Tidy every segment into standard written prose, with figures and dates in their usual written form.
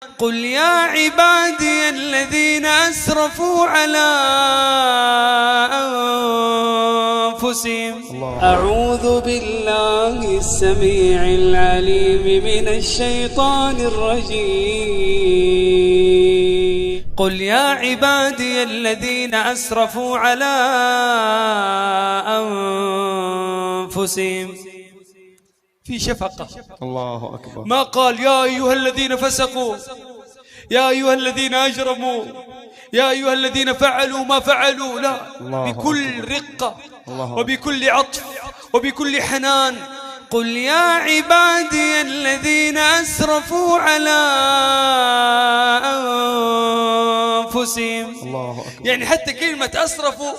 قل يا عبادي الذين أسرفوا على أنفسهم. أعوذ بالله السميع العليم من الشيطان الرجيم. قل يا عبادي الذين أسرفوا على أنفسهم. في شفقة. الله أكبر. ما قال يا أيها الذين فسقوا، يا أيها الذين أجرموا، يا أيها الذين فعلوا ما فعلوا، لا، بكل رقة وبكل عطف وبكل حنان. قل يا عبادي الذين أسرفوا على أنفسهم. يعني حتى كلمة أسرفوا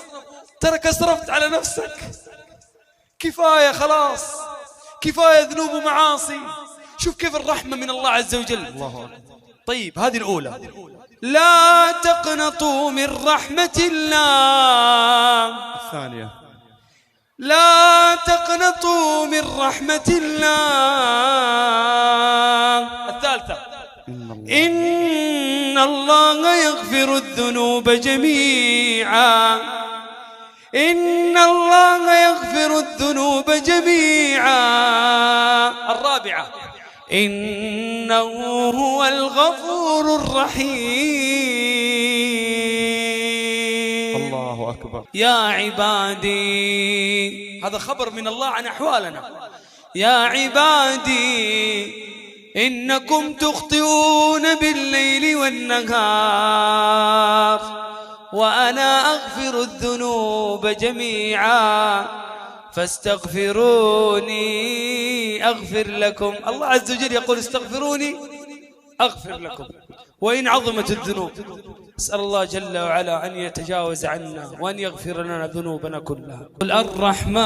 ترك أسرفت على نفسك، كفاية خلاص، كفاية ذنوب ومعاصي. شوف كيف الرحمة من الله عز وجل. طيب هذه الأولى. لا تقنطوا من رحمة الله. الثانية. لا تقنطوا من رحمة الله. الثالثة. إن الله يغفر الذنوب جميعا. إن الله يغفر الذنوب جميعا. الرابعة. إنه هو الغفور الرحيم. الله أكبر. يا عبادي، هذا خبر من الله عن أحوالنا. يا عبادي إنكم تخطئون بالليل والنهار وأنا أغفر الذنوب جميعا فاستغفروني أغفر لكم. الله عز وجل يقول استغفروني أغفر لكم وإن عظمت الذنوب. أسأل الله جل وعلا أن يتجاوز عنا وأن يغفر لنا ذنوبنا كلها. قل الرحمن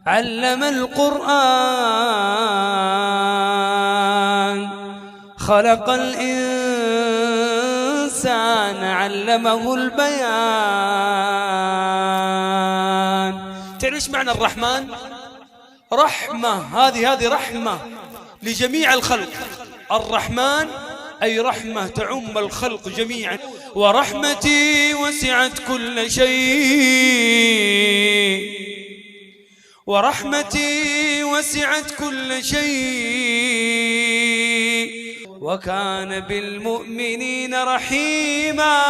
علم القرآن خلق الإنسان علمه البيان. تعرف ايش معنى الرحمن؟ رحمة، هذه رحمة لجميع الخلق. الرحمن أي رحمة تعم الخلق جميعا. ورحمتي وسعت كل شيء، ورحمتي وسعت كل شيء وكان بالمؤمنين رحيما.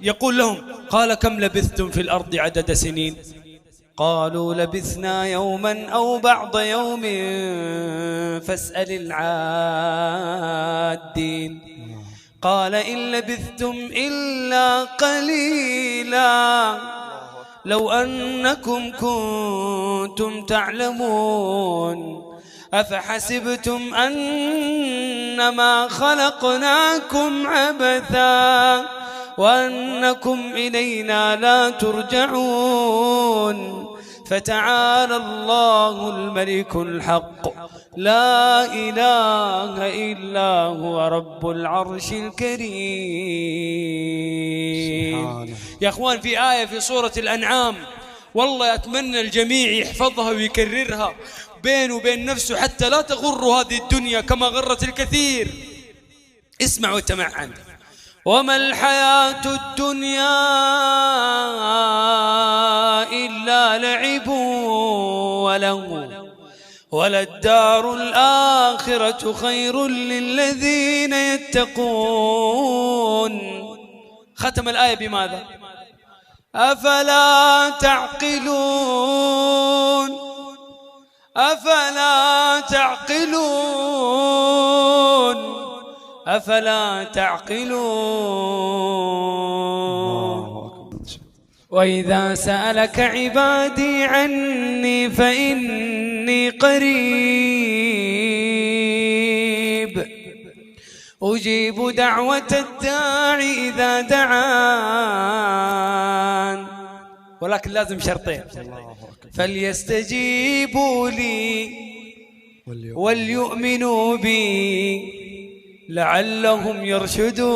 يقول لهم قال كم لبثتم في الأرض عدد سنين؟ قالوا لبثنا يوما أو بعض يوم فاسأل العادين. قال إن لبثتم إلا قليلا لو أنكم كنتم تعلمون أفحسبتم أنما خلقناكم عبثا وأنكم إلينا لا ترجعون. فتعالى الله الملك الحق لا إله إلا هو رب العرش الكريم. يا أخوان في آية في سورة الأنعام والله أتمنى الجميع يحفظها ويكررها بينه وبين نفسه حتى لا تغر هذه الدنيا كما غرت الكثير. اسمع وتمعن. وما الحياة الدنيا إلا لعب ولهو وللدار الآخرة خير للذين يتقون. ختم الآية بماذا؟ أفلا تعقلون، أفلا تعقلون، أفلا تعقلون. وإذا سألك عبادي عني فإني قريب أجيب دعوة الداعي إذا دعان، ولكن لازم شرطين. فليستجيبوا لي وليؤمنوا بي لعلهم يرشدون.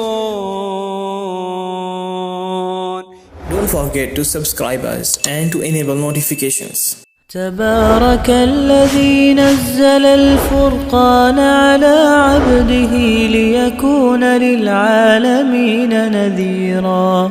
Don't forget to subscribe us and to enable notifications. تبارك الذي نزل الفرقان على عبده ليكون للعالمين نذيرا